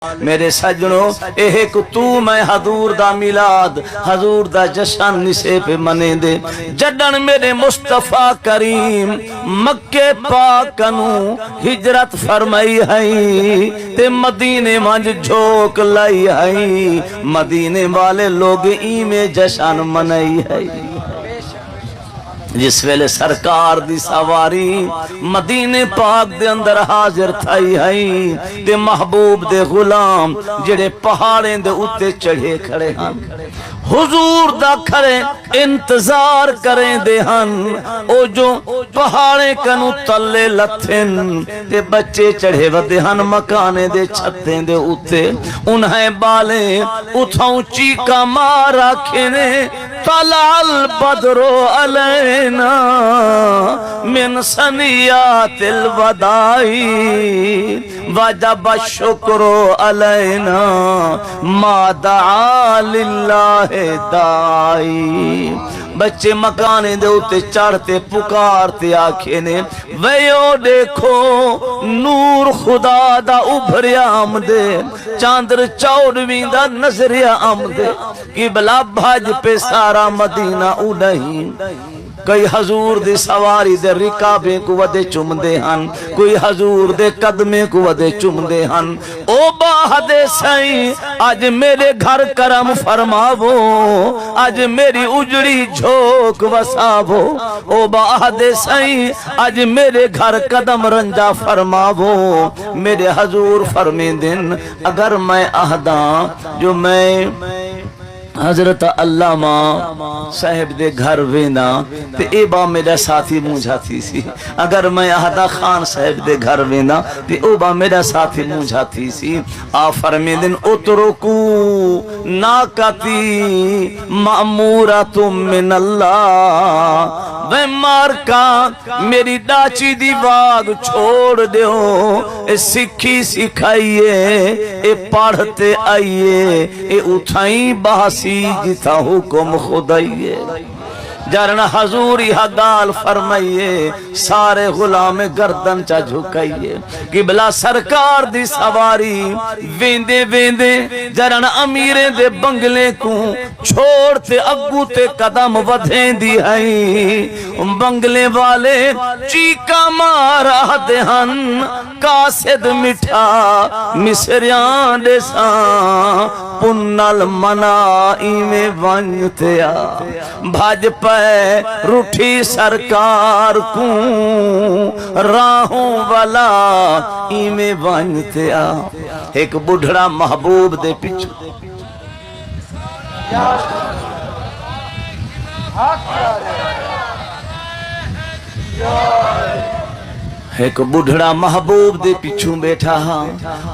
میرے سجنوں ایک تو میں حضور دا میلاد حضور دا جشن نسے پہ منے دے جڈن میرے مصطفیٰ کریم مکہ پاکنو ہجرت فرمائی ہے تے مدینے مانج جھوک لائی ہے مدینے والے لوگ میں جشن منائی ہے جس ویلے سرکار دی سواری مدینے پاک دے اندر حاضر تھائی ہے تے محبوب دے غلام جڑے پہاڑیں دے اتے چڑھے کھڑے ہن حضور دا کھڑے انتظار کریں دے ہن او جو پہاڑیں کنو تلے لتھن تے بچے چڑھے ودے ہن مکانے دے چھتیں دے اتے انہیں بالیں اتھاؤں چیکا مارا کھنے طلع البدر علینا من سنیات الوداعی وجب الشکر علینا ما دعا للہ دائی بچے مکانے دے اتے چڑھتے پکارتے آنکھیں نے ویو دیکھو نور خدا دا ابھریا آمدے چاندر چوڑویں دا نظریا آمدے قبلہ بھاج پہ سارا مدینہ اڑہیں کوئی حضور دے سواری دے رکابیں کو ودے چم دے ہن کوئی حضور دے قدمیں کو ودے چم دے ہن او باہ دے سائیں آج میرے گھر کرم فرماو آج میری اجڑی جھوک وساو او باہ دے سائیں آج میرے گھر قدم رنجا فرماو میرے حضور فرمیں دن اگر میں اہداں جو میں حضرت علامہ صاحب دے گھر وینا تے اے با میرا ساتھی مونجھاتی سی اگر میں احدا خان صاحب دے گھر وینا تے او با میرا ساتھی مونجھاتی سی آ فرمیدن اترکو ناکتی مأمورت من اللہ وے مارکا میری ڈاچی دی واگ چھوڑ دیو اے سکھی سکھائیے اے پڑھتے آئیے اے اٹھائیں باسی جتا حکم خدائیے جارنا حضوری حدال فرمائیے سارے غلام گردن چا جھکائیے قبلہ سرکار دی سواری ویندے ویندے جارنا امیریں دے بنگلے کو چھوڑتے اگو تے قدم ودھیں دی ہیں بنگلے والے چیکا مارا دے ہن کاسد مٹھا مصریان دے ساں پنل منائی میں ونتے آ بھاج پہ روٹھی سرکار کو راہوں والا ایمیں بانتے آ ایک بڑھڑا محبوب دے پیچھو ایک بڑھڑا محبوب دے پیچھوں بیٹھا ہاں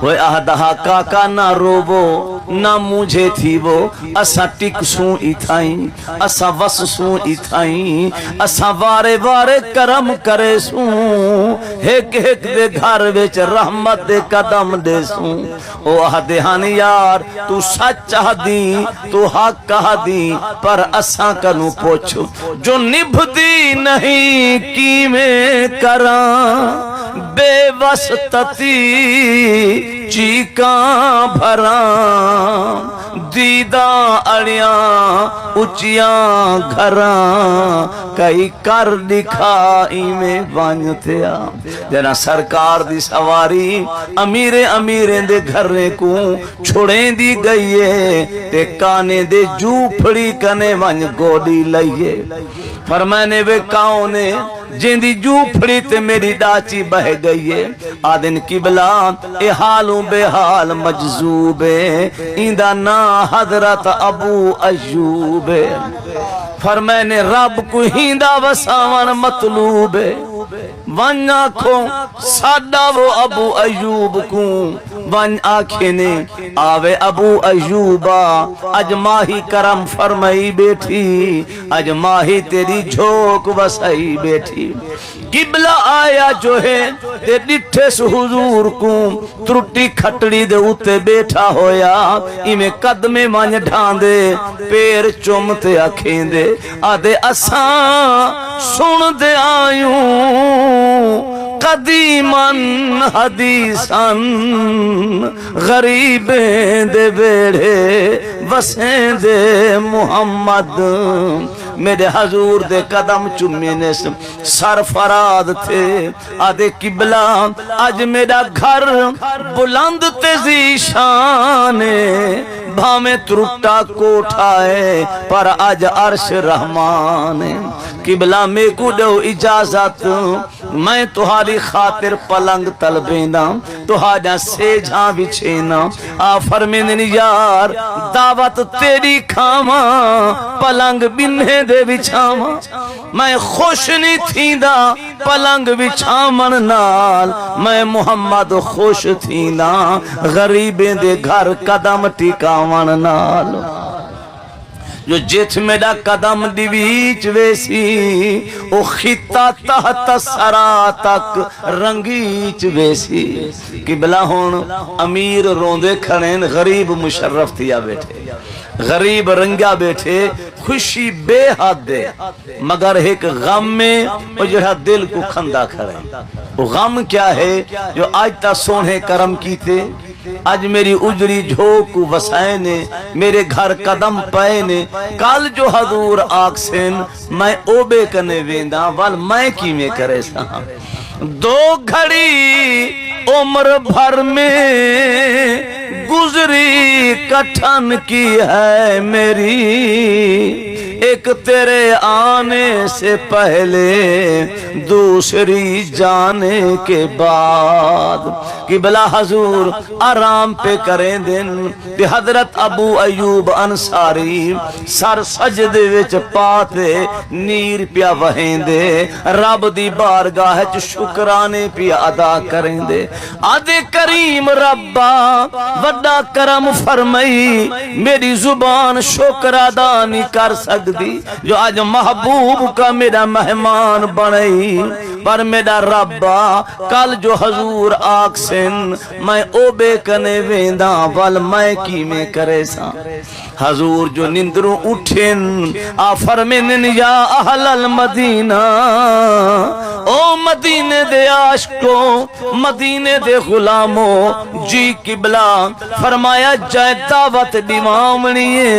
وہ آدھا کاکا نہ روبو نہ مجھے تھی وہ اسا ٹک سوں اتھائیں اسا وس سوں اتھائیں اسا وارے وارے کرم کرے سوں ایک ایک دے گھر ویچ رحمت دے قدم دے سوں او آدھے ہن یار تو سچ چاہ دی تو حق کہا دی پر اسا کنو پوچھو جو نبھ دی نہیں کی میں کراں بے وسطتی چیکاں بھراں دیداں اڑیاں اچیاں گھراں کئی کر دکھائی میں بانتے آ جنا سرکار دی سواری امیریں دے گھرنے کو چھوڑیں دی گئیے تے کانے دے جو پھڑی کنے وانج گوڑی لئیے فرمانے وے کاؤنے جن دی جو پھڑی تے میری ڈاچی بہ گئیے آدن قبلہ اے حالوں بے حال مجذوب ایندہ نا حضرت ابو ایوب فرمانے رب کو ہیندہ وساون مطلوب ون آنکھوں ساڈا وہ ابو ایوب کو ون آنکھیں آوے ابو ایوبا اج ماہی کرم فرمائی بیٹھی اج ماہی تیری جھوک وسائی بیٹھی قبلہ آیا جو ہے تے ڈٹھے سو حضور کو ترٹی کھٹڑی دے اتے بیٹھا ہویا ایمیں قدمے مانج ڈھاندے پیر چومتے آکھیں دے آدھے اساں سن دے آیوں قدیمن حدیثن غریبیں دے بیڑے وسیں دے محمد میرے حضور دے قدم چومنے سے سرفراز تھے آدھے قبلہ آج میرا گھر بلند تے ذیشان بھامے ترٹا کوٹھا ہے پر آج عرش رحمان قبلہ میں کو دو اجازت میں تمہاری خاطر پلنگ طلبینا تمہارا سیجھاں بچھینا فرمین یار دعوت تیری کھاما پلنگ بننے دے بچھاما میں خوش نہیں تھیندا پلنگ بچھامن نال میں محمد خوش تھیندا غریبیں دے گھر قدم ٹکاون نال جو جت میرا قدم دیویچ ویسی او خطہ تحت سرا تک رنگیچ ویسی قبلہ ہون امیر روندے کھڑیں غریب مشرف تھیا بیٹھے غریب رنگا بیٹھے خوشی بے حد دے مگر ایک غم میں وہ جڑا دل کو کھندا کھڑے وہ غم کیا ہے جو آج تا سونے کرم کی تھے آج میری اجری جھوک وسائے نے میرے گھر قدم پائے نے کال جو حضور آکسین میں اوبے کنے ویندہ وال میں کی میں کرے سا دو گھڑی عمر بھر میں گزری کٹھن کی ہے میری ایک تیرے آنے سے پہلے دوسری جانے کے بعد قبلہ حضور آرام پہ کریں دن کہ حضرت ابو ایوب انصاری سر سجدے وچ پاتے نیر پیا وہیں دے رب دی بارگاہ چ شکرانے پیا ادا کریں دے آدھے کریم ربا وڈا کرم فرمائی میری زبان شکر ادا نہیں کر سکتی جو آج محبوب کا میرا مہمان بنائی پر میرا ربا کل جو حضور آکسن میں اوبے کنے ویندہ وال میں کی میں کرے سا حضور جو نندروں اٹھن فرمین یا اہل المدینہ او مدینے دے عاشقوں مدینے دے غلاموں جی قبلہ فرمایا جائے دعوت دیوامنیے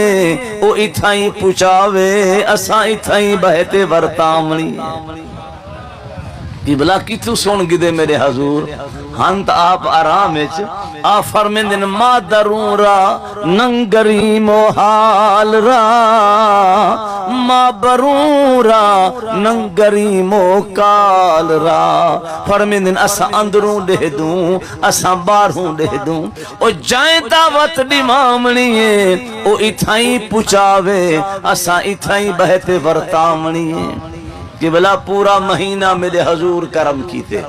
او اتھائیں پوچھاوے اساں اتھائیں بہتے ورتامنی قبلہ کتو سن گدے میرے حضور ہنت آپ آرامچ آ فرمندن ما درون را ننگری محال را ما برون را ننگری محال را فرمندن اسا اندروں دے دوں اسا باہروں دے دوں او جائیں دعوت دیمامنیے او اتھائیں پچاوے اسا اتھائیں بہتے ورتامنیے قبلہ پورا مہینہ میرے حضور کرم کیتے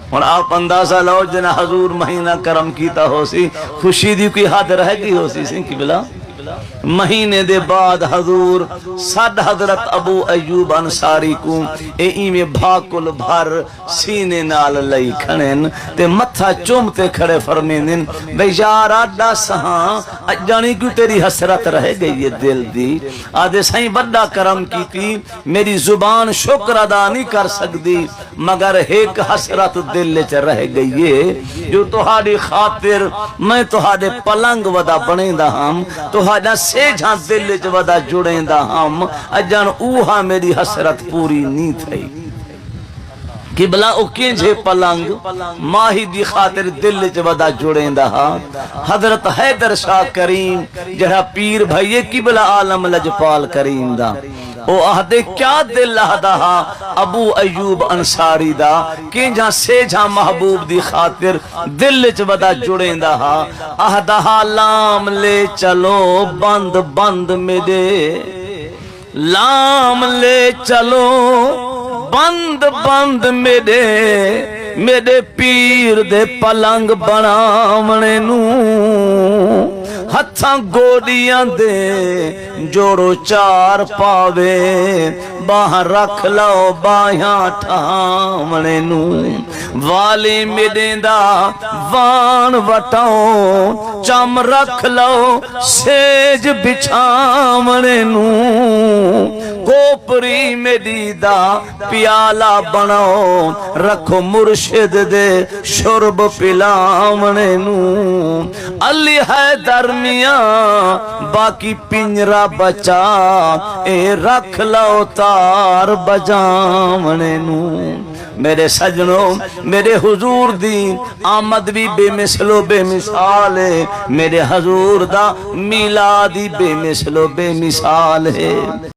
اور آپ اندازہ لو جنہ حضور مہینہ کرم کیتا ہو سی خوشی دی کوئی حد رہ گئی ہو سی قبلہ مہینے دے بعد حضور صد حضرت ابو ایوب انصاری کو میں بھاکل بھر سینے نال لئی کھنین تے متھا چومتے کھڑے فرمینن بے یار آڈا سہاں جانی کیوں تیری حسرت رہ گئی یہ دل دی آدھے سائیں بڑا کرم کی تھی میری زبان شکر ادا نہیں کر سکتی مگر ایک حسرت دل چ رہ گئی ہے جو تہاڈی خاطر میں تہاڈے پلنگ ودا بنے دا ہم تہاڈا سیجھاں دل چ ودا جڑیں دا ہم اجان اوہا میری حسرت پوری نہیں تھئی قبلہ او کینجھے پلنگ ماہی دی خاطر دل چ ودا جڑیں دا حضرت حیدر شاہ کریم جڑا پیر بھائیے قبلہ عالم لجپال کریم دا او آہدے کیا دل آہدہ ابو ایوب انصاری دا کینجھا سیجھا محبوب دی خاطر دل چ ودا جڑیں دا آہدہ لام لے چلو بند بند میرے لام لے چلو بند بند میرے پیر دے پلنگ بناونے نو ہتھاں گوڑیاں دے جوڑو چار پاوے باہاں رکھ لو باہاں ٹھامنے نو والی میڈیں دا وان وٹاؤ چم رکھ لو سیج بچھامنے نو کوپری میڈی دا پیالہ بناؤ رکھو مرشد دے شرب پلامنے نو علی ہے درمیاں باقی پنجرا بچا اے رکھ لو تار بجامنے نو میرے سجنوں میرے حضور دی آمد بھی بے مثل و بے مثال ہے میرے حضور دا میلادی بے مثل و بے مثال ہے